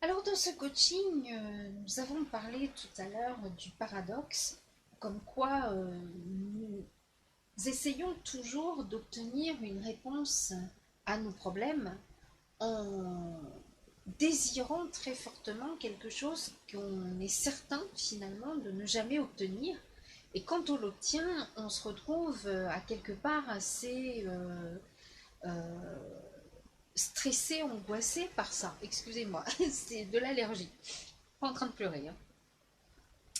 Alors dans ce coaching, nous avons parlé tout à l'heure du paradoxe, comme quoi nous essayons toujours d'obtenir une réponse à nos problèmes en désirant très fortement quelque chose qu'on est certain finalement de ne jamais obtenir. Et quand on l'obtient, on se retrouve à quelque part assez euh, stressé, angoissé par ça. Excusez-moi, c'est de l'allergie. Pas en train de pleurer, hein.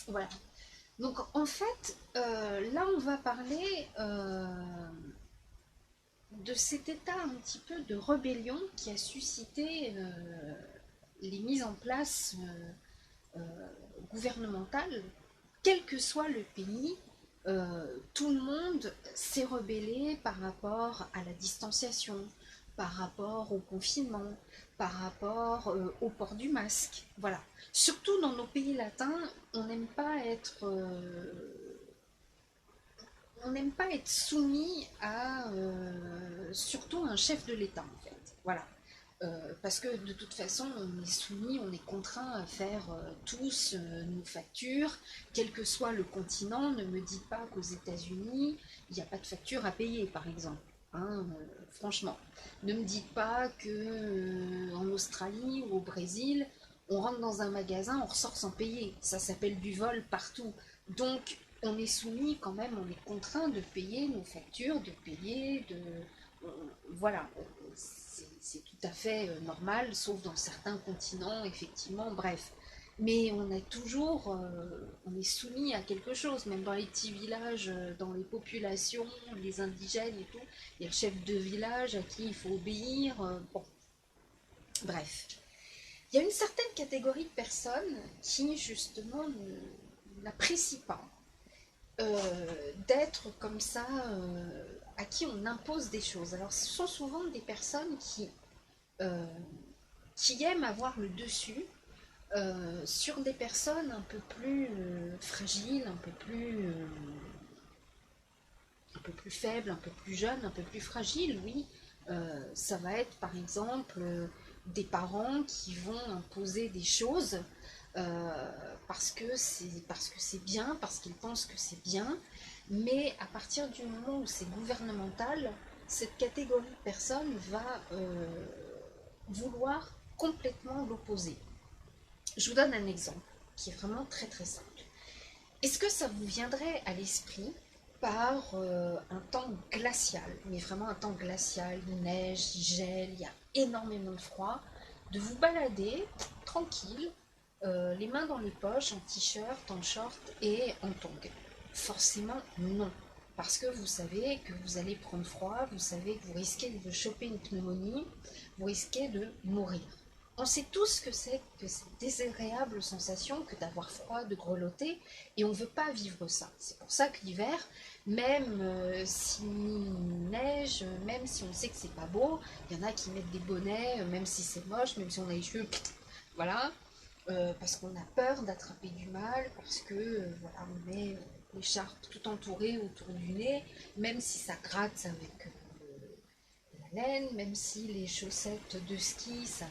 Voilà. Donc en fait, là on va parler de cet état un petit peu de rébellion qui a suscité les mises en place gouvernementales, quel que soit le pays. Tout le monde s'est rebellé par rapport à la distanciation, par rapport au confinement, par rapport au port du masque. Voilà. Surtout dans nos pays latins, on n'aime pas être on n'aime pas être soumis à surtout un chef de l'État en fait. Voilà. Parce que de toute façon, on est soumis, on est contraint à faire tous nos factures, quel que soit le continent. Ne me dites pas qu'aux États-Unis, il n'y a pas de facture à payer, par exemple. Hein, franchement, ne me dites pas que en Australie ou au Brésil, on rentre dans un magasin, on ressort sans payer. Ça s'appelle du vol partout. Donc, on est soumis quand même, on est contraint de payer nos factures, de payer, voilà, c'est tout à fait normal, sauf dans certains continents, effectivement, bref. Mais on est toujours, on est soumis à quelque chose, même dans les petits villages, dans les populations, les indigènes et tout, il y a le chef de village à qui il faut obéir, bon, bref. Il y a une certaine catégorie de personnes qui, justement, n'apprécient pas d'être comme ça, à qui on impose des choses. Alors, ce sont souvent des personnes euh, qui aiment avoir le dessus sur des personnes un peu plus fragiles, un peu plus faibles, un peu plus jeunes, un peu plus fragiles, oui. Ça va être par exemple des parents qui vont imposer des choses parce que c'est bien, parce qu'ils pensent que c'est bien, mais à partir du moment où c'est gouvernemental, cette catégorie de personnes va vouloir complètement l'opposer. Je vous donne un exemple qui est vraiment très très simple. Est-ce que ça vous viendrait à l'esprit par un temps glacial, mais vraiment un temps glacial, il neige, il gèle, il y a énormément de froid, de vous balader tranquille, les mains dans les poches, en t-shirt, en short et en tongs? Forcément non. Parce que vous savez que vous allez prendre froid, vous savez que vous risquez de choper une pneumonie, vous risquez de mourir. On sait tous que cette désagréable sensation que d'avoir froid, de grelotter, et on ne veut pas vivre ça. C'est pour ça que l'hiver, même s'il neige, même si on sait que c'est pas beau, il y en a qui mettent des bonnets, même si c'est moche, même si on a les cheveux, voilà, parce qu'on a peur d'attraper du mal, parce que voilà, on met l'écharpe tout entourée autour du nez, même si ça gratte avec la laine, même si les chaussettes de ski, ça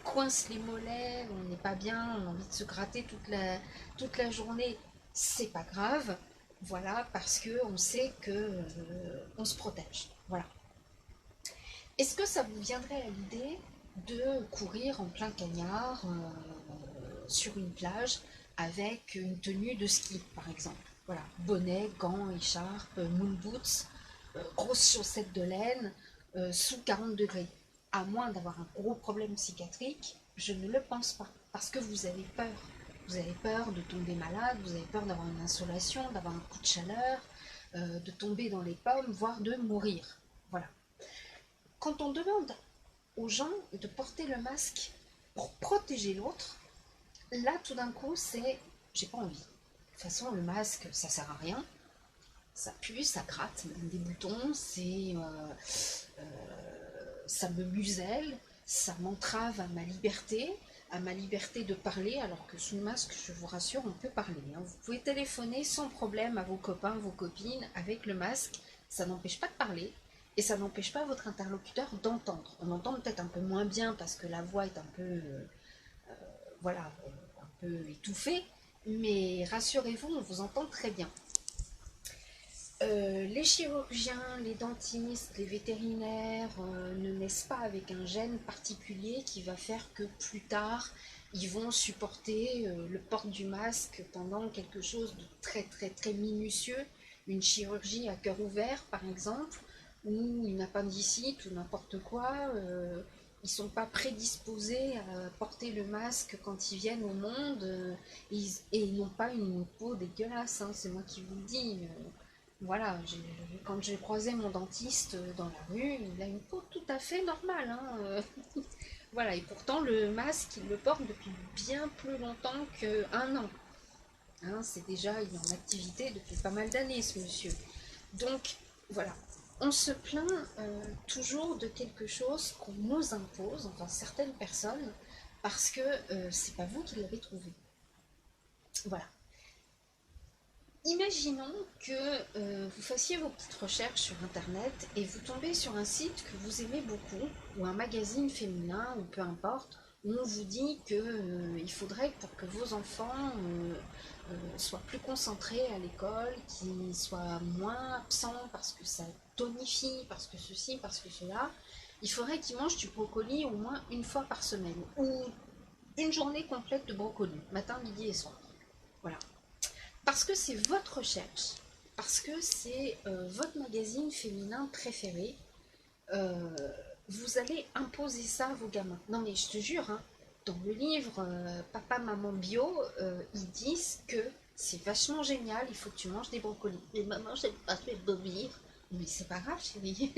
coince les mollets, on n'est pas bien, on a envie de se gratter toute la journée, c'est pas grave, voilà, parce que on sait que on se protège, voilà. Est-ce que ça vous viendrait à l'idée de courir en plein cagnard sur une plage avec une tenue de ski, par exemple? Voilà, bonnet, gants, écharpe, moon boots, grosses chaussettes de laine, sous 40 degrés. À moins d'avoir un gros problème psychiatrique, je ne le pense pas. Parce que vous avez peur. Vous avez peur de tomber malade, vous avez peur d'avoir une insolation, d'avoir un coup de chaleur, de tomber dans les pommes, voire de mourir. Voilà. Quand on demande aux gens de porter le masque pour protéger l'autre, là tout d'un coup c'est j'ai pas envie. De toute façon le masque ça sert à rien, ça pue, ça gratte, même des boutons, ça me muselle, ça m'entrave à ma liberté de parler, alors que sous le masque, je vous rassure, on peut parler, hein. Vous pouvez téléphoner sans problème à vos copains, vos copines, avec le masque, ça n'empêche pas de parler, et ça n'empêche pas votre interlocuteur d'entendre. On entend peut-être un peu moins bien parce que la voix est un peu voilà, un peu étouffé, mais rassurez-vous, on vous entend très bien. Les chirurgiens, les dentistes, les vétérinaires ne naissent pas avec un gène particulier qui va faire que plus tard, ils vont supporter le port du masque pendant quelque chose de très très très minutieux, une chirurgie à cœur ouvert par exemple, ou une appendicite ou n'importe quoi. Ils ne sont pas prédisposés à porter le masque quand ils viennent au monde et ils n'ont pas une peau dégueulasse, hein, c'est moi qui vous le dis. Voilà, quand j'ai croisé mon dentiste dans la rue, il a une peau tout à fait normale, hein. Voilà, et pourtant le masque, il le porte depuis bien plus longtemps qu'un an. Hein, c'est déjà, il est en activité depuis pas mal d'années, ce monsieur. Donc, voilà, on se plaint toujours de quelque chose qu'on nous impose, enfin certaines personnes, parce que c'est pas vous qui l'avez trouvé. Voilà. Imaginons que vous fassiez vos petites recherches sur Internet et vous tombez sur un site que vous aimez beaucoup, ou un magazine féminin, ou peu importe, où on vous dit qu'il faudrait pour que vos enfants soient plus concentrés à l'école, qu'ils soient moins absents parce que ça tonifie, parce que ceci, parce que cela, il faudrait qu'ils mangent du brocoli au moins une fois par semaine, ou une journée complète de brocoli, matin, midi et soir. Voilà. Parce que c'est votre recherche, parce que c'est votre magazine féminin préféré, euh, vous allez imposer ça à vos gamins. Non mais je te jure, hein, dans le livre Papa, Maman Bio, ils disent que c'est vachement génial, il faut que tu manges des brocolis. Mais maman, j'aime pas faire bobir. Mais c'est pas grave, chérie.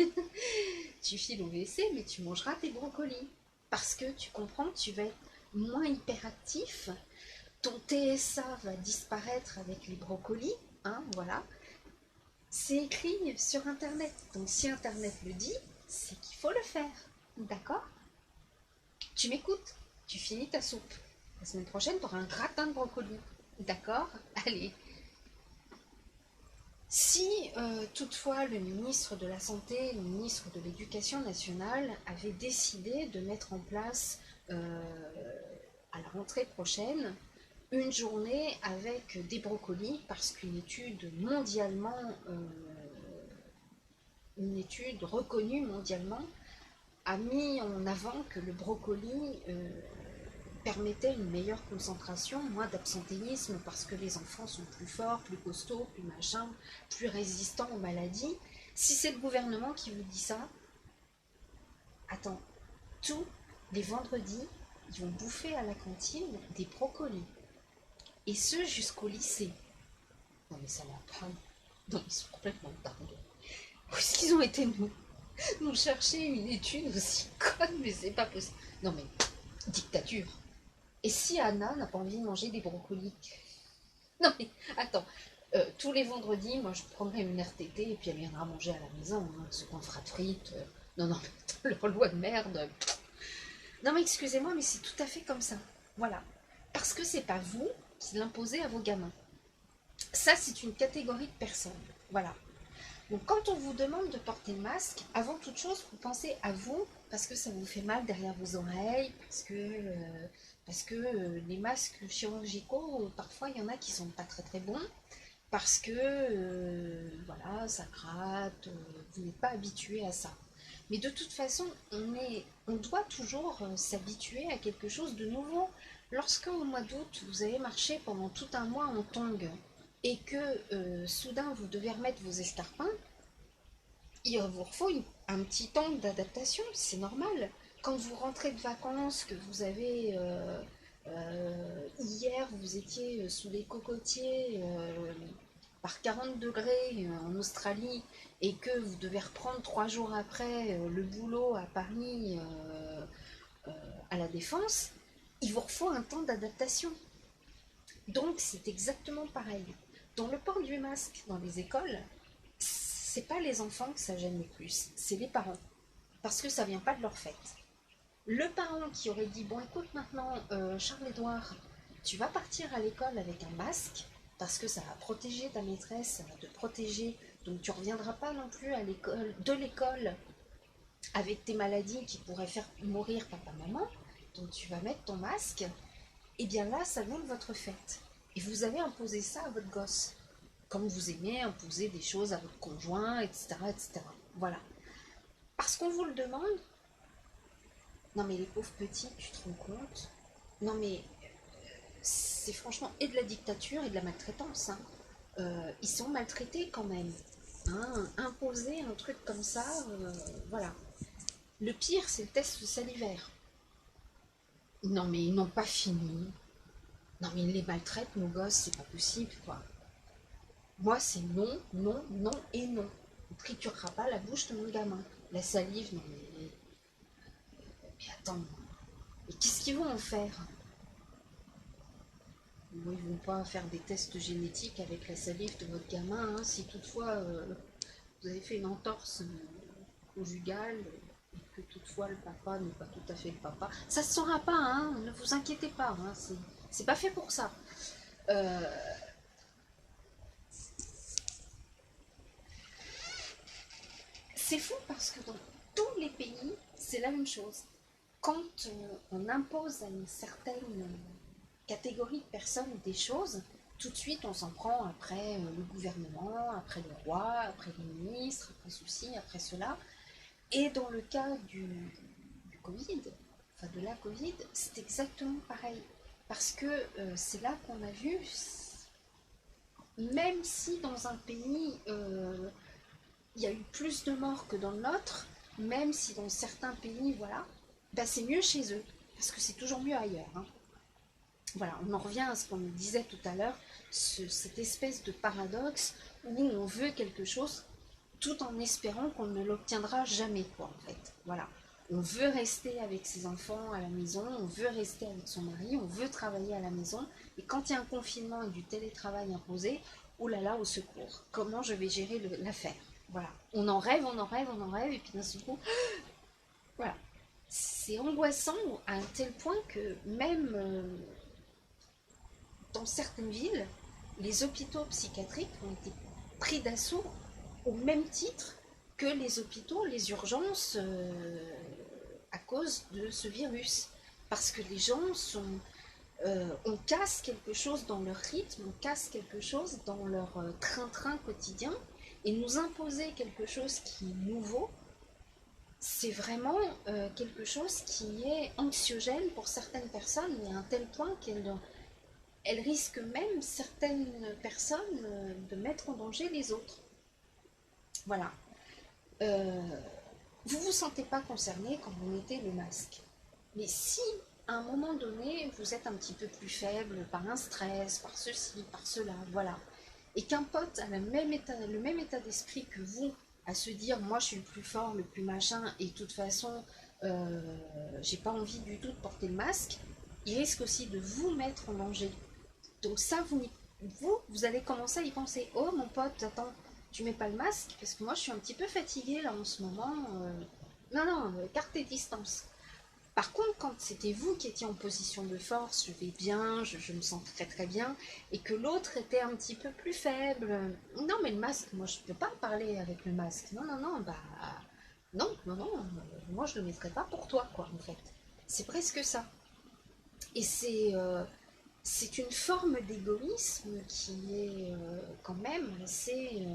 Tu files au WC, mais tu mangeras tes brocolis. Parce que tu comprends, tu vas être moins hyperactif, ton TSA va disparaître avec les brocolis, hein, voilà. C'est écrit sur Internet. Donc si Internet le dit, c'est qu'il faut le faire. D'accord? Tu m'écoutes? Tu finis ta soupe. La semaine prochaine, tu auras un gratin de brocolis. D'accord? Allez. Si toutefois le ministre de la Santé, le ministre de l'Éducation nationale avait décidé de mettre en place à la rentrée prochaine une journée avec des brocolis parce qu'une étude une étude reconnue mondialement a mis en avant que le brocoli permettait une meilleure concentration, moins d'absentéisme parce que les enfants sont plus forts, plus costauds, plus machin, plus résistants aux maladies. Si c'est le gouvernement qui vous dit ça, attends, tous les vendredis, ils vont bouffer à la cantine des brocolis. Et ce jusqu'au lycée. Non mais ça n'a pas... Non, ils sont complètement dingues. Où est-ce qu'ils ont été nous chercher une étude aussi conne, mais c'est pas possible. Non mais, dictature. Et si Anna n'a pas envie de manger des brocolis? Non mais, attends. Tous les vendredis, moi je prendrai une RTT et puis elle viendra manger à la maison, hein, ce qu'on fera de frites. Non, non, mais leur loi de merde. Non mais excusez-moi, mais c'est tout à fait comme ça. Voilà. Parce que c'est pas vous qui l'imposez à vos gamins. Ça, c'est une catégorie de personnes. Voilà. Donc quand on vous demande de porter le masque, avant toute chose, vous pensez à vous, parce que ça vous fait mal derrière vos oreilles, parce que les masques chirurgicaux, parfois il y en a qui sont pas très très bons, parce que voilà, ça gratte, vous n'êtes pas habitué à ça. Mais de toute façon, on doit toujours s'habituer à quelque chose de nouveau. Lorsque au mois d'août, vous avez marché pendant tout un mois en tongs et que soudain vous devez remettre vos escarpins, il vous faut un petit temps d'adaptation, c'est normal. Quand vous rentrez de vacances, que vous avez hier vous étiez sous les cocotiers par 40 degrés en Australie et que vous devez reprendre 3 jours après le boulot à Paris à la Défense, il vous faut un temps d'adaptation. Donc c'est exactement pareil. Dans le port du masque dans les écoles, c'est pas les enfants que ça gêne le plus, c'est les parents. Parce que ça vient pas de leur fête. Le parent qui aurait dit, bon écoute maintenant, Charles-Édouard, tu vas partir à l'école avec un masque, parce que ça va protéger ta maîtresse, ça va te protéger, donc tu reviendras pas non plus à l'école avec tes maladies qui pourraient faire mourir papa-maman, donc tu vas mettre ton masque, et bien là, ça vient de votre fait. Et vous avez imposé ça à votre gosse. Comme vous aimez imposer des choses à votre conjoint, etc. etc. Voilà. Parce qu'on vous le demande. Non mais les pauvres petits, tu te rends compte? Non mais c'est franchement et de la dictature et de la maltraitance, hein. Ils sont maltraités quand même, hein. Imposer un truc comme ça, voilà. Le pire, c'est le test salivaire. Non mais ils n'ont pas fini. Non mais ils les maltraitent, nos gosses, c'est pas possible, quoi. Moi, c'est non, non, non et non. On ne triturera pas la bouche de mon gamin. La salive, non mais attends, et qu'est-ce qu'ils vont en faire? Bon, ils vont pas faire des tests génétiques avec la salive de votre gamin, hein, si toutefois vous avez fait une entorse conjugale et que toutefois le papa n'est pas tout à fait le papa. Ça se saura pas, hein, ne vous inquiétez pas, hein, c'est pas fait pour ça. Euh, c'est fou parce que dans tous les pays, c'est la même chose. Quand on impose à une certaine catégorie de personnes des choses, tout de suite on s'en prend après le gouvernement, après le roi, après les ministres, après ceci, après cela. Et dans le cas du Covid, enfin de la Covid, c'est exactement pareil. Parce que c'est là qu'on a vu, même si dans un pays il y a eu plus de morts que dans le nôtre, même si dans certains pays, voilà, bah c'est mieux chez eux, parce que c'est toujours mieux ailleurs, hein. Voilà, on en revient à ce qu'on disait tout à l'heure, cette espèce de paradoxe où on veut quelque chose tout en espérant qu'on ne l'obtiendra jamais, quoi, en fait. Voilà. On veut rester avec ses enfants à la maison, on veut rester avec son mari, on veut travailler à la maison, et quand il y a un confinement et du télétravail imposé, oh là là, au secours, comment je vais gérer l'affaire? Voilà. On en rêve, on en rêve, on en rêve, et puis d'un seul coup, voilà. C'est angoissant à un tel point que même dans certaines villes, les hôpitaux psychiatriques ont été pris d'assaut au même titre que les hôpitaux, les urgences à cause de ce virus. Parce que les gens sont... on casse quelque chose dans leur rythme, on casse quelque chose dans leur train-train quotidien, et nous imposer quelque chose qui est nouveau, c'est vraiment quelque chose qui est anxiogène pour certaines personnes, et à un tel point qu'elles risquent même certaines personnes de mettre en danger les autres. Voilà. Euh, vous ne vous sentez pas concerné quand vous mettez le masque. Mais si à un moment donné, vous êtes un petit peu plus faible par un stress, par ceci, par cela, voilà, et qu'un pote a le même état d'esprit que vous, à se dire, moi je suis le plus fort, le plus machin, et de toute façon, j'ai pas envie du tout de porter le masque, il risque aussi de vous mettre en danger. Donc ça, vous allez commencer à y penser. Oh mon pote, attends, tu mets pas le masque? Parce que moi je suis un petit peu fatiguée là en ce moment. Non, non, carte et distance. Par contre, quand c'était vous qui étiez en position de force, je vais bien, je me sens très très bien, et que l'autre était un petit peu plus faible, non mais le masque, moi je ne peux pas parler avec le masque. Non, non, non, bah non, non, non, moi je ne le mettrai pas pour toi, quoi, en fait. C'est presque ça. Et c'est une forme d'égoïsme qui est quand même assez...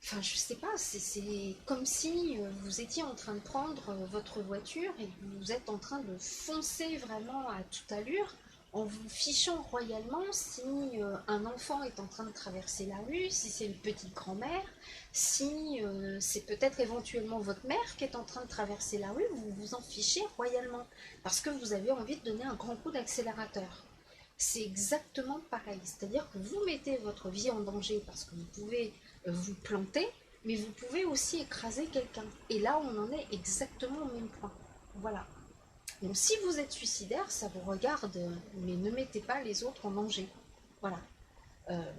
enfin, je sais pas, c'est comme si vous étiez en train de prendre votre voiture et que vous êtes en train de foncer vraiment à toute allure en vous fichant royalement si un enfant est en train de traverser la rue, si c'est une petite grand-mère, si c'est peut-être éventuellement votre mère qui est en train de traverser la rue, vous vous en fichez royalement parce que vous avez envie de donner un grand coup d'accélérateur. C'est exactement pareil, c'est-à-dire que vous mettez votre vie en danger parce que vous pouvez vous planter, mais vous pouvez aussi écraser quelqu'un. Et là, on en est exactement au même point. Voilà. Donc si vous êtes suicidaire, ça vous regarde, mais ne mettez pas les autres en danger. Voilà. Euh,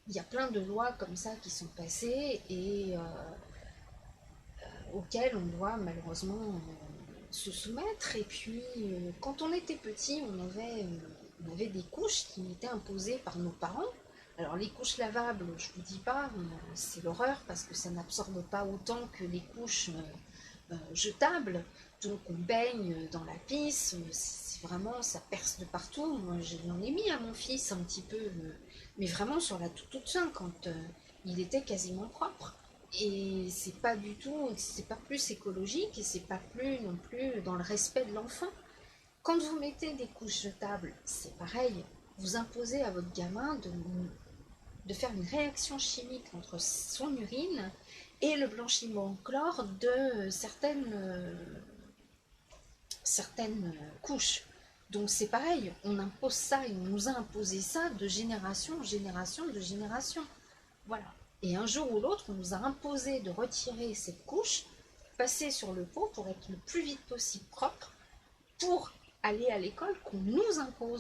Il y a plein de lois comme ça qui sont passées et auxquelles on doit malheureusement se soumettre. Et puis, quand on était petit, on avait des couches qui étaient imposées par nos parents. Alors les couches lavables, je vous dis pas, c'est l'horreur parce que ça n'absorbe pas autant que les couches jetables. Donc on baigne dans la pisse, c'est c'est vraiment, ça perce de partout. Moi, je l'en ai mis à mon fils un petit peu, mais vraiment sur la toute fin, quand il était quasiment propre. Et c'est pas du tout, c'est pas plus écologique et c'est pas plus non plus dans le respect de l'enfant. Quand vous mettez des couches jetables, c'est pareil. Vous imposez à votre gamin de faire une réaction chimique entre son urine et le blanchiment en chlore de certaines couches. Donc c'est pareil, on impose ça, et on nous a imposé ça de génération en génération de génération. Voilà. Et un jour ou l'autre, on nous a imposé de retirer cette couche, passer sur le pot pour être le plus vite possible propre, pour aller à l'école qu'on nous impose.